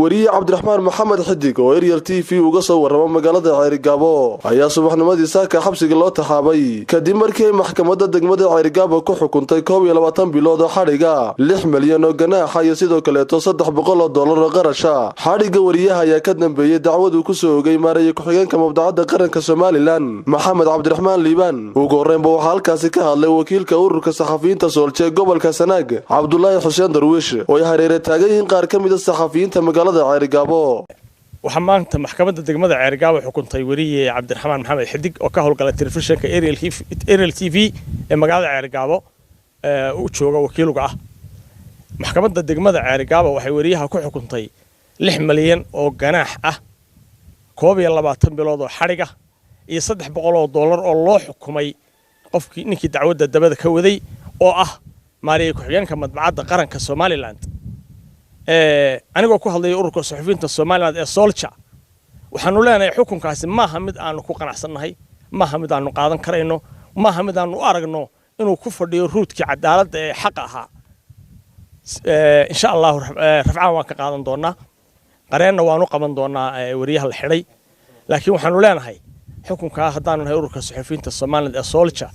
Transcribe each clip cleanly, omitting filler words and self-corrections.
وري عبد الرحمن محمد حديق oo Ariel TV uga soo warrama magaalada Ceyrigabo ayaa subaxnimadii saaka xabsiga loo taxaabay kadib markii maxkamadda degmada Ceyrigabo ku xukuntay 22 bilood oo xariga 6 milyan oo ganaax iyo sidoo kale $300 oo qarasha xariga wariyaha ayaa ka dambeeyay dacwad uu ku soo ogay maaraya ku xigeenka mabdacada qaranka Somaliland Maxamed Cabdiraxmaan Liibaan ugu horeynba waxa halkaas ka hadlay wakiilka ururka saxafiyiinta Soolje gobolka Sanaag Cabdullaahi Xuseen Darwiish oo hareere taagay in qaar ka mid ah saxafiyiinta magaalada Ceyrigabo waxaa maanta maxkamadda degmada Ceyrigabo xukuntay wariye Cabdiraxmaan Maxamed Xiddig oo ka howlgala telefishinka Ariel TV ee magaalada Ceyrigabo uu jooga wakiilka ah maxkamadda degmada Ceyrigabo waxay wariyaha ku xukuntay 6 milyan oo ganaax ah 22 bilood oo xariga iyo $300 oo loo xukumay qofkii ninkii dacwadda dabada ka waday oo ah maariye ku xigeenka madbacadda qaranka Somaliland anigoo ku hadlay ururka saxafiyiinta Somaliland ee Soolja waxaanu leenahay xukunkaasi maaha mid aanu ku qanacsanahay maaha mid aanu qaadan karayno maaha mid aanu aragno inuu ku fadhiyo ruudkii cadaaladda ee xaq ahaa insha Allah rafcaan waan ka qaadan doonaa qareena waanu qaban doonaa wariyaha la xidhay laakiin waxaanu leenahay xukunka haddaanu nahay ururka saxafiyiinta Somaliland ee Soolja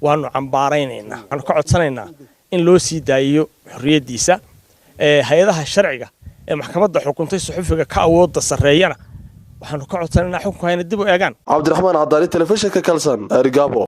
waanu cambaaraynaynaa waxaanu ka codsanaynaa in loo sii daayiyo xorriyadiisa hay'adaha sharciga ee maxkamadda xukuntay suxufiga ka awoodda sareeyana waxaanu ka codsanaynaa xukunka inay dib u eegaan Cabdiraxmaan Cadaali telefishinka Kalsan Ceyrigabo